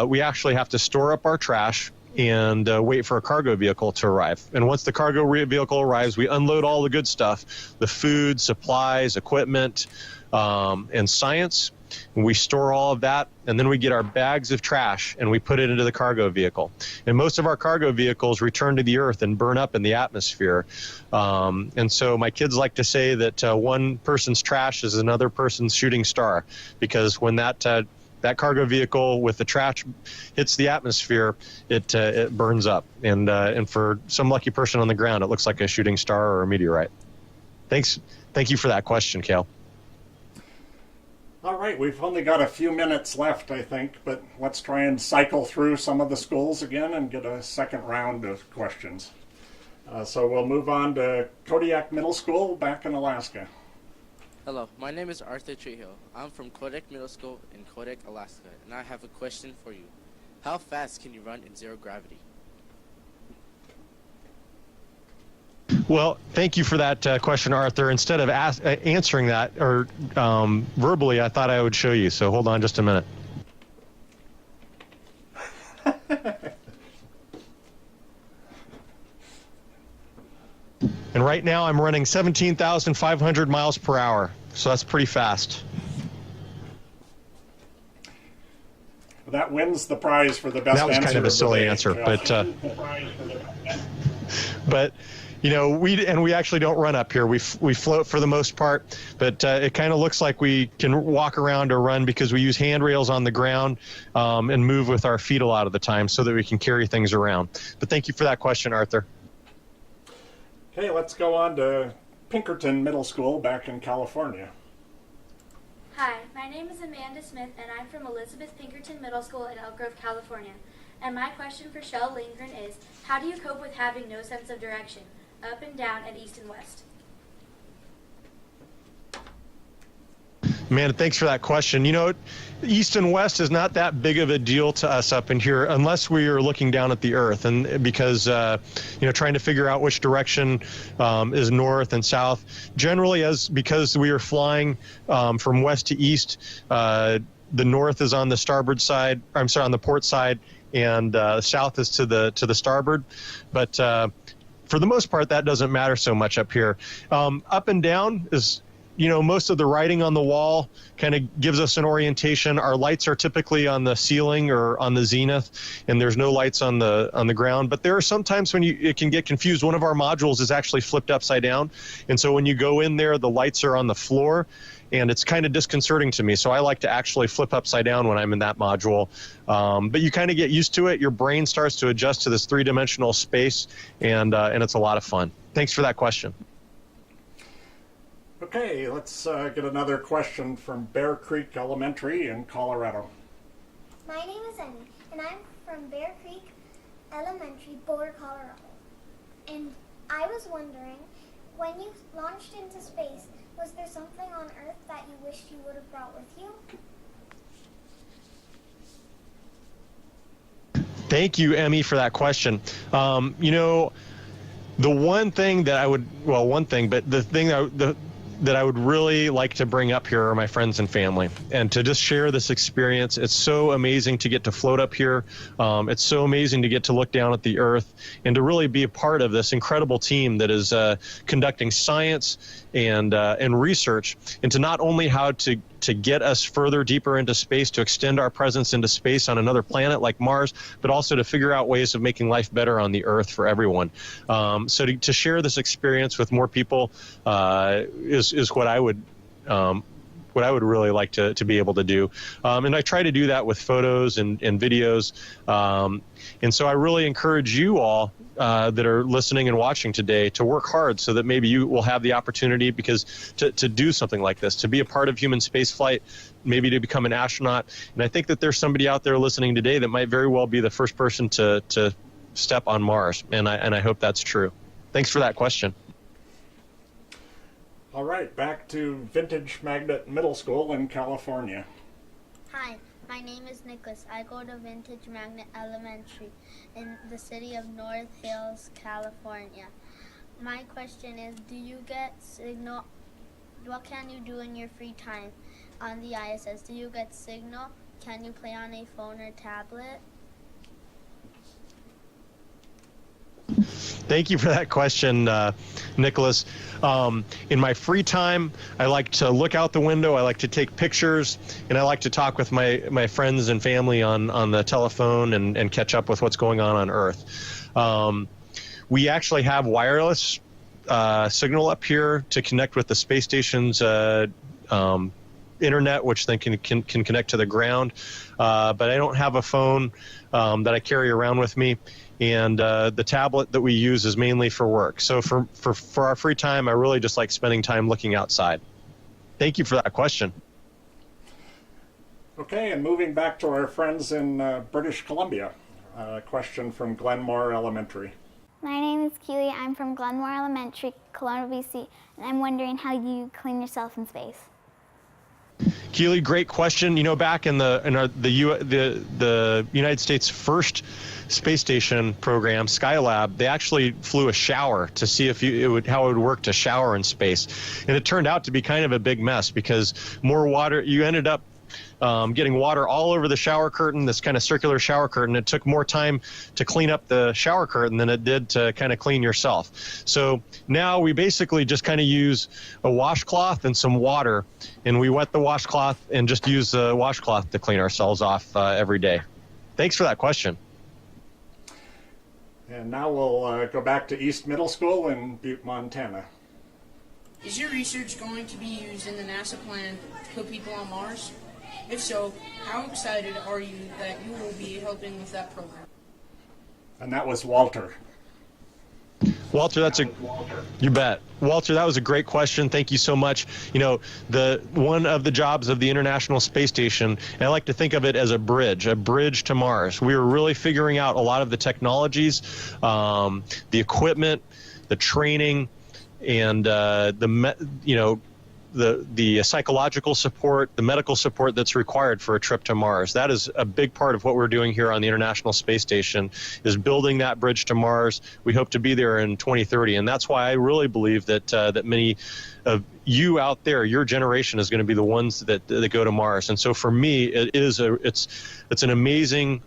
E: we actually have to store up our trash and wait for a cargo vehicle to arrive. And once the cargo vehicle arrives, we unload all the good stuff, the food, supplies, equipment, and science. And we store all of that, and then we get our bags of trash and we put it into the cargo vehicle. And most of our cargo vehicles return to the earth and burn up in the atmosphere. And so my kids like to say that one person's trash is another person's shooting star, because when that cargo vehicle with the trash hits the atmosphere, it burns up. And for some lucky person on the ground, it looks like a shooting star or a meteorite. Thank you for that question, Kale.
A: All right, we've only got a few minutes left, I think, but let's try and cycle through some of the schools again and get a second round of questions. So we'll move on to Kodiak Middle School back in Alaska.
P: Hello, my name is Arthur Treehill. I'm from Kodiak Middle School in Kodiak, Alaska, and I have a question for you. How fast can you run in zero gravity?
E: Well, thank you for that question, Arthur. Instead of answering that or verbally, I thought I would show you. So hold on just a minute. And right now I'm running 17,500 miles per hour. So that's pretty fast.
A: That wins the prize for the best answer.
E: That was kind of a silly answer, but we actually don't run up here. We float for the most part, but it kind of looks like we can walk around or run because we use handrails on the ground and move with our feet a lot of the time so that we can carry things around. But thank you for that question, Arthur.
A: Okay, let's go on to Pinkerton Middle School back in California.
H: Hi, my name is Amanda Smith, and I'm from Elizabeth Pinkerton Middle School in Elk Grove, California. And my question for Shell Lindgren is, how do you cope with having no sense of direction, up and down and east and west?
E: Man, thanks for that question. East and west is not that big of a deal to us up in here unless we are looking down at the earth, and because trying to figure out which direction is north and south. Generally, because we are flying from west to east, the north is on the starboard side. I'm sorry, on the port side, and south is to the starboard. But for the most part, that doesn't matter so much up here. Up and down is, most of the writing on the wall kind of gives us an orientation. Our lights are typically on the ceiling or on the zenith, and there's no lights on the ground. But there are some times when it can get confused. One of our modules is actually flipped upside down, and so when you go in there, the lights are on the floor, and it's kind of disconcerting to me. So I like to actually flip upside down when I'm in that module. But you kind of get used to it. Your brain starts to adjust to this three-dimensional space, and it's a lot of fun. Thanks for that question.
A: Okay, let's get another question from Bear Creek Elementary in Colorado.
I: My name is Emmy, and I'm from Bear Creek Elementary, Boulder, Colorado. And I was wondering, when you launched into space, was there something on Earth that you wished you would have brought with you?
E: Thank you, Emmy, for that question. The one thing that I would, well, one thing, but the thing that I would really like to bring up here are my friends and family, and to just share this experience. It's so amazing to get to float up here. It's so amazing to get to look down at the earth and to really be a part of this incredible team that is conducting science and research into not only how to get us further deeper into space, to extend our presence into space on another planet like Mars, but also to figure out ways of making life better on the Earth for everyone. So to share this experience with more people is what I would really like to be able to do. And I try to do that with photos and videos. And so I really encourage you all that are listening and watching today to work hard so that maybe you will have the opportunity to do something like this, to be a part of human space flight, maybe to become an astronaut. And I think that there's somebody out there listening today that might very well be the first person to step on Mars. And I hope that's true. Thanks for that question.
A: All right, back to Vintage Magnet Middle School in California.
J: Hi, my name is Nicholas. I go to Vintage Magnet Elementary in the city of North Hills, California. My question is, do you get signal? What can you do in your free time on the ISS? Do you get signal? Can you play on a phone or tablet?
E: Thank you for that question, Nicholas. In my free time, I like to look out the window, I like to take pictures, and I like to talk with my friends and family on the telephone and catch up with what's going on Earth. We actually have wireless signal up here to connect with the space station's internet, which then can connect to the ground. But I don't have a phone that I carry around with me. And the tablet that we use is mainly for work. So for our free time, I really just like spending time looking outside. Thank you for that question.
A: Okay, and moving back to our friends in British Columbia. A question from Glenmore Elementary.
Q: My name is Keely. I'm from Glenmore Elementary, Kelowna, BC, and I'm wondering how you clean yourself in space.
E: Keely, great question. You know, back in the United States' first space station program, Skylab, they actually flew a shower to see how it would work to shower in space, and it turned out to be kind of a big mess because more water. You ended up getting water all over the shower curtain, this kind of circular shower curtain. It took more time to clean up the shower curtain than it did to kind of clean yourself. So now we basically just kind of use a washcloth and some water, and we wet the washcloth and just use the washcloth to clean ourselves off every day. Thanks for that question.
A: And now we'll go back to East Middle School in Butte, Montana.
R: Is your research going to be used in the NASA plan to put people on Mars? If so, how excited are you that you will be helping with that program?
A: And that was Walter.
E: Walter, you bet. Walter, that was a great question. Thank you so much. You know, one of the jobs of the International Space Station, and I like to think of it as a bridge to Mars. We were really figuring out a lot of the technologies, the equipment, the training, and the psychological support, the medical support that's required for a trip to Mars. That is a big part of what we're doing here on the International Space Station, is building that bridge to Mars. We hope to be there in 2030, and that's why I really believe that many of you out there, your generation, is going to be the ones that go to Mars. And so for me, it's an amazing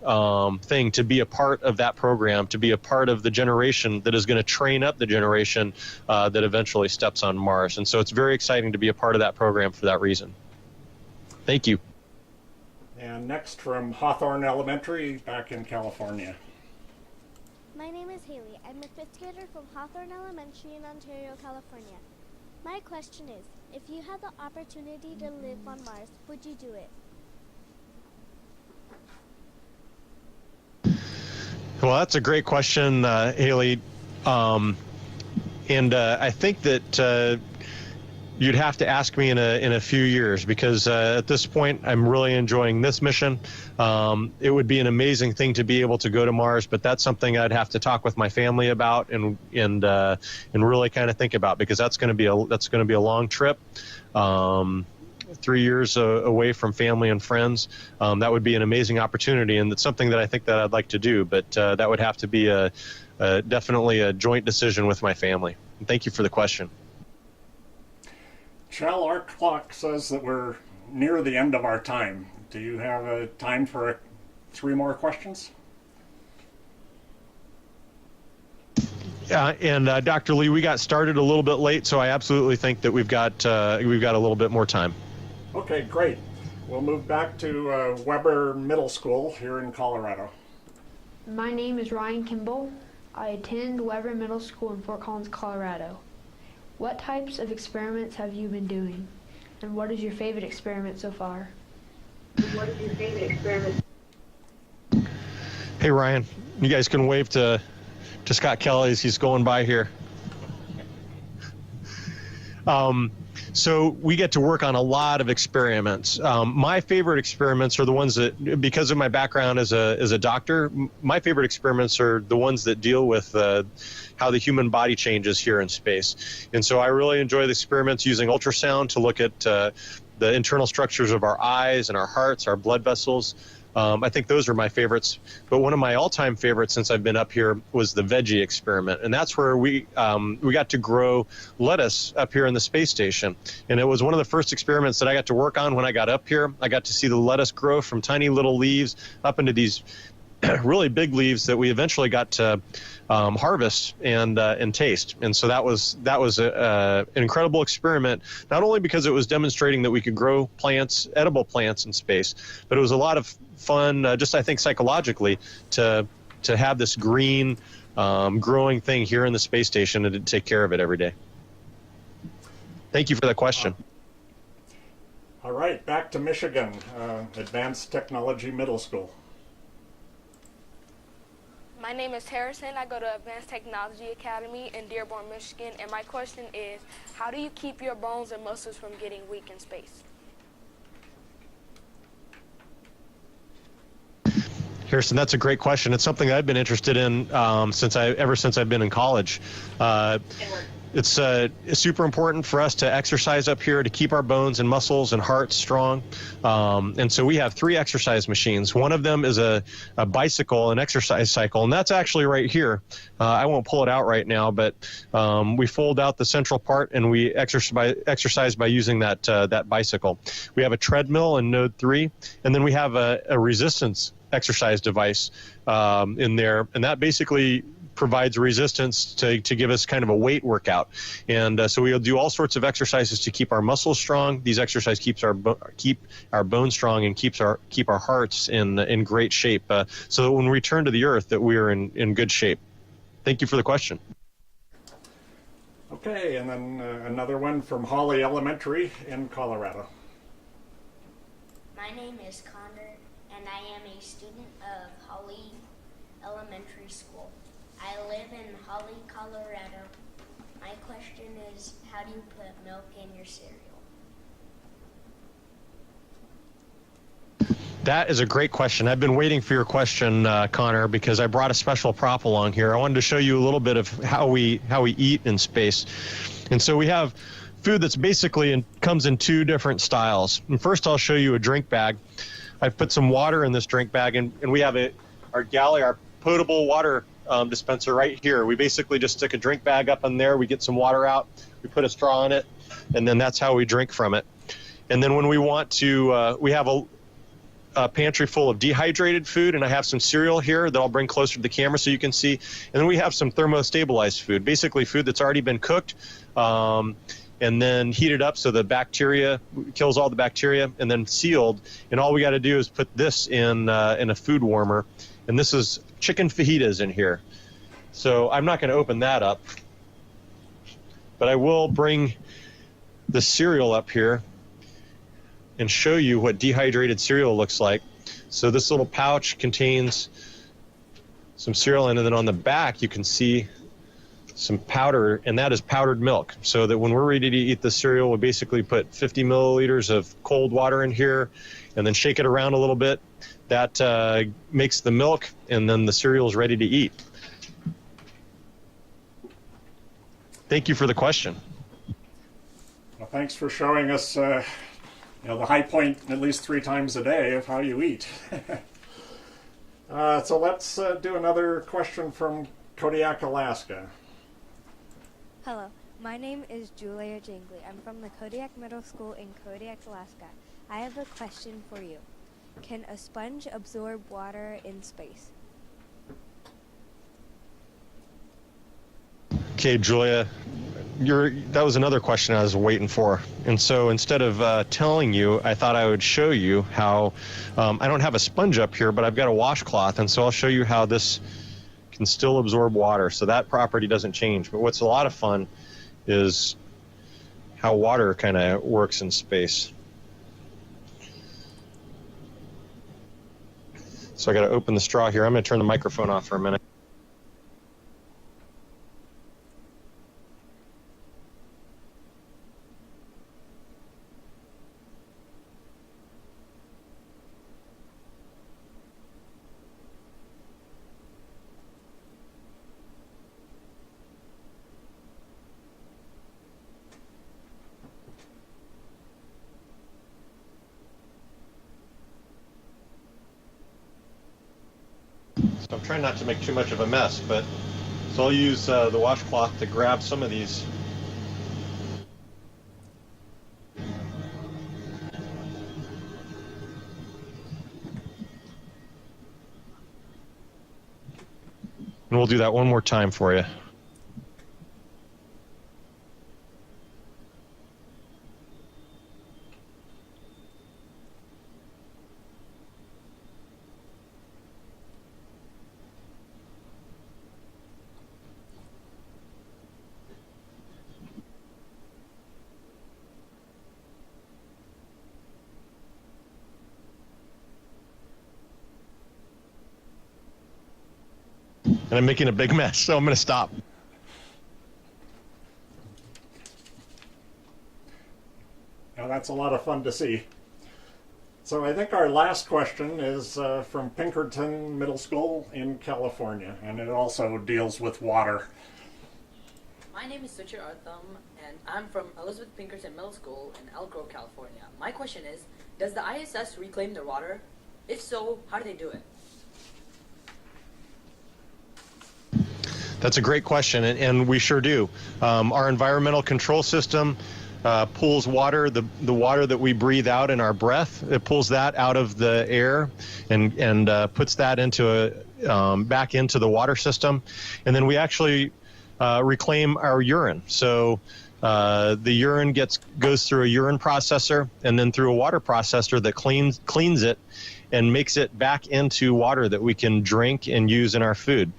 E: thing to be a part of that program, to be a part of the generation that is going to train up the generation that eventually steps on Mars. And so it's very exciting to be a part of that program for that reason. Thank you.
A: And next from Hawthorne Elementary, back in California.
G: My name is Haley. I'm a fifth grader from Hawthorne Elementary in Ontario, California. My question is, if you had the opportunity to live on Mars, would you do it?
E: Well, that's a great question, Haley. I think that you'd have to ask me in a few years, because at this point I'm really enjoying this mission. It would be an amazing thing to be able to go to Mars, but that's something I'd have to talk with my family about and really kind of think about, because that's going to be a long trip. 3 years away from family and friends, that would be an amazing opportunity, and it's something that I think that I'd like to do, but that would have to be definitely a joint decision with my family. And thank you for the question.
A: Shell, our clock says that we're near the end of our time. Do you have time for 3 more questions?
E: And Dr. Lee, we got started a little bit late, so I absolutely think that we've got a little bit more time.
A: Okay, great. We'll move back to Weber Middle School here in Colorado.
S: My name is Ryan Kimball. I attend Weber Middle School in Fort Collins, Colorado. What types of experiments have you been doing? And what is your favorite experiment so far? What is your favorite experiment?
E: Hey, Ryan, you guys can wave to Scott Kelly as he's going by here. So we get to work on a lot of experiments. My favorite experiments are the ones that, because of my background as a doctor, my favorite experiments are the ones that deal with how the human body changes here in space. And so I really enjoy the experiments using ultrasound to look at the internal structures of our eyes and our hearts, our blood vessels. I think those are my favorites, but one of my all-time favorites since I've been up here was the veggie experiment, and that's where we got to grow lettuce up here in the space station, and it was one of the first experiments that I got to work on when I got up here. I got to see the lettuce grow from tiny little leaves up into these really big leaves that we eventually got to harvest and taste. And so that was an incredible experiment, not only because it was demonstrating that we could grow plants, edible plants in space, but it was a lot of fun, just I think psychologically, to have this green growing thing here in the space station and to take care of it every day. Thank you for that question.
A: All right, back to Michigan, Advanced Technology Middle School.
O: My name is Harrison. I go to Advanced Technology Academy in Dearborn, Michigan, and my question is, how do you keep your bones and muscles from getting weak in space?
E: Harrison, that's a great question. It's something I've been interested in ever since I've been in college. It's super important for us to exercise up here to keep our bones and muscles and hearts strong. And so we have 3 exercise machines. One of them is a bicycle, an exercise cycle, and that's actually right here. I won't pull it out right now, but we fold out the central part and we exercise by using that bicycle. We have a treadmill in node 3, and then we have a resistance exercise device in there, and that basically provides resistance to give us kind of a weight workout. And so we'll do all sorts of exercises to keep our muscles strong. These exercises keep our bones strong and keep our hearts in great shape, so that when we return to the earth that we are in good shape. Thank you for the question.
A: Okay, and then another one from Hawley Elementary in Colorado.
J: My name is Connor, and I am a student of Hawley Elementary School. I live in Hawley, Colorado. My question is, how do you put milk in your cereal?
E: That is a great question. I've been waiting for your question, Connor, because I brought a special prop along here. I wanted to show you a little bit of how we eat in space. And so we have food that's basically comes in 2 different styles. And first I'll show you a drink bag. I've put some water in this drink bag, and we have our galley, our potable water dispenser right here. We basically just stick a drink bag up in there, we get some water out, we put a straw in it, and then that's how we drink from it. And then when we want to, we have a pantry full of dehydrated food, and I have some cereal here that I'll bring closer to the camera so you can see. And then we have some thermostabilized food, basically food that's already been cooked and then heated up so the bacteria kills all the bacteria, and then sealed. And all we got to do is put this in a food warmer. And this is chicken fajitas in here. So I'm not going to open that up, but I will bring the cereal up here and show you what dehydrated cereal looks like. So this little pouch contains some cereal, and then on the back you can see some powder, and that is powdered milk. So that when we're ready to eat the cereal, we basically put 50 milliliters of cold water in here and then shake it around a little bit. That makes the milk, and then the cereal is ready to eat. Thank you for the question.
A: Well, thanks for showing us the high point at least 3 times a day of how you eat. So let's do another question from Kodiak, Alaska.
T: Hello, my name is Julia Jingley. I'm from the Kodiak Middle School in Kodiak, Alaska. I have a question for you. Can a sponge absorb water in space?
E: Okay, Julia, that was another question I was waiting for. And so instead of telling you, I thought I would show you how, I don't have a sponge up here, but I've got a washcloth, and so I'll show you how this can still absorb water. So that property doesn't change. But what's a lot of fun is how water kind of works in space. So I got to open the straw here. I'm going to turn the microphone off for a minute. So I'm trying not to make too much of a mess, but so I'll use the washcloth to grab some of these. And we'll do that one more time for you. And I'm making a big mess, so I'm going to stop.
A: Now that's a lot of fun to see. So I think our last question is from Pinkerton Middle School in California, and it also deals with water.
U: My name is Suchir Artham, and I'm from Elizabeth Pinkerton Middle School in Elk Grove, California. My question is, does the ISS reclaim their water? If so, how do they do it?
E: That's a great question, and we sure do. Our environmental control system pulls water, the water that we breathe out in our breath. It pulls that out of the air and puts that into back into the water system, and then we actually reclaim our urine. So the urine goes through a urine processor and then through a water processor that cleans it and makes it back into water that we can drink and use in our food.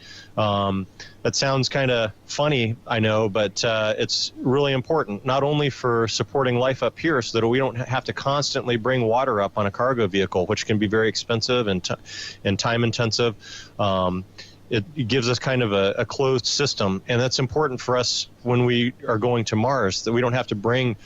E: That sounds kind of funny, I know, but it's really important, not only for supporting life up here so that we don't have to constantly bring water up on a cargo vehicle, which can be very expensive and time intensive. It gives us kind of a closed system, and that's important for us when we are going to Mars, that we don't have to bring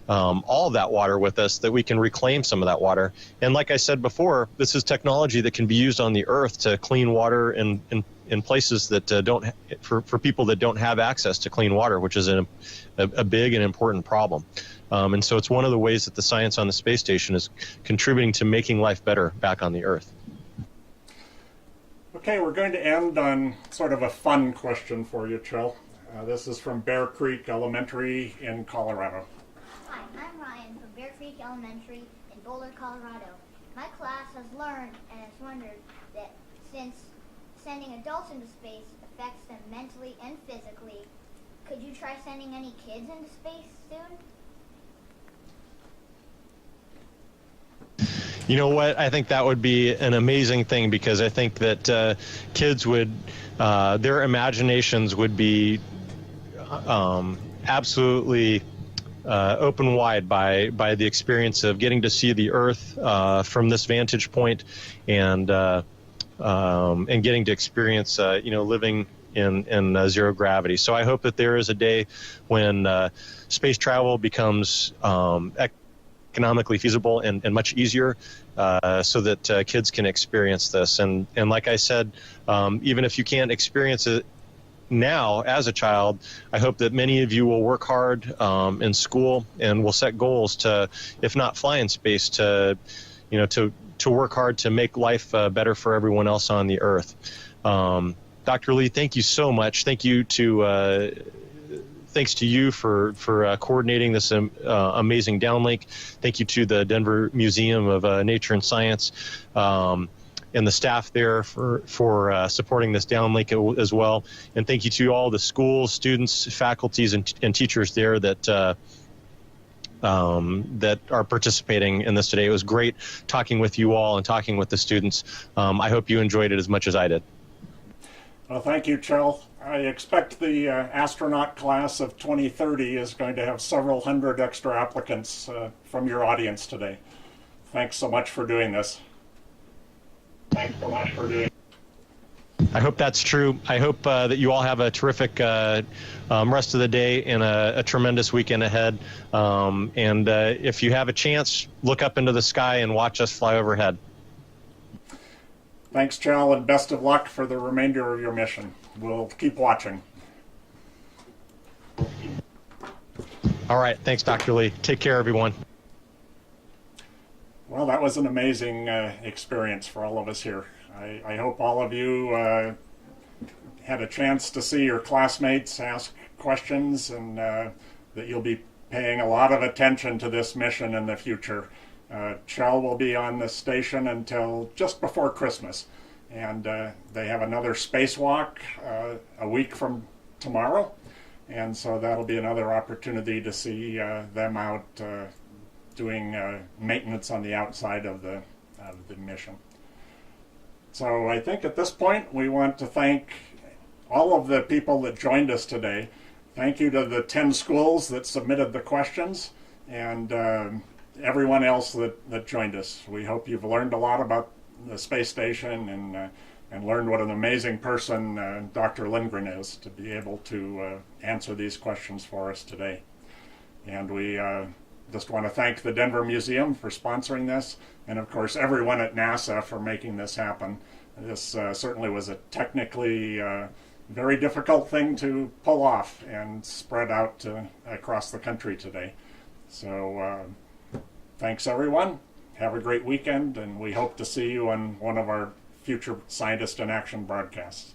E: all of that water with us, that we can reclaim some of that water. And like I said before, this is technology that can be used on the Earth to clean water in places that for people that don't have access to clean water, which is a big and important problem. And so it's one of the ways that the science on the space station is contributing to making life better back on the Earth.
A: Okay, we're going to end on sort of a fun question for you, Chill. This is from Bear Creek Elementary in Colorado.
V: Hi, I'm Ryan from Bear Creek Elementary in Boulder, Colorado. My class has learned and has wondered that since sending adults into space affects them mentally and physically, could you try sending any kids into space soon?
E: You know what? I think that would be an amazing thing, because I think that kids would, their imaginations would be absolutely open wide by the experience of getting to see the Earth from this vantage point, and getting to experience, living in zero gravity. So I hope that there is a day when space travel becomes economically feasible and much easier, so that kids can experience this. And like I said, even if you can't experience it now as a child, I hope that many of you will work hard in school and will set goals to, if not fly in space, to work hard to make life better for everyone else on the Earth. Dr. Lee, thank you so much. Thanks to you for coordinating this amazing downlink. Thank you to the Denver Museum of Nature and Science and the staff there for supporting this downlink as well. And thank you to all the schools, students, faculties, and teachers there that are participating in this today. It was great talking with you all and talking with the students. I hope you enjoyed it as much as I did.
A: Well, thank you, Chell. I expect the astronaut class of 2030 is going to have several hundred extra applicants from your audience today. Thanks so much for doing this.
F: Thanks so much for doing it.
E: I hope that's true. I hope that you all have a terrific rest of the day and a tremendous weekend ahead. And if you have a chance, look up into the sky and watch us fly overhead.
A: Thanks, Chell, and best of luck for the remainder of your mission. We'll keep watching.
E: All right. Thanks, Dr. Lee. Take care, everyone.
A: Well, that was an amazing experience for all of us here. I hope all of you had a chance to see your classmates ask questions, and that you'll be paying a lot of attention to this mission in the future. Chell will be on the station until just before Christmas, and they have another spacewalk a week from tomorrow, and so that'll be another opportunity to see them out doing maintenance on the outside of the mission. So I think at this point we want to thank all of the people that joined us today. Thank you to the 10 schools that submitted the questions, and everyone else that joined us. We hope you've learned a lot about the space station and learned what an amazing person Dr. Lindgren is to be able to answer these questions for us today. And we just want to thank the Denver Museum for sponsoring this, and of course everyone at NASA for making this happen. This certainly was a technically very difficult thing to pull off and spread out across the country today. So thanks, everyone. Have a great weekend, and we hope to see you on one of our future Scientist in Action broadcasts.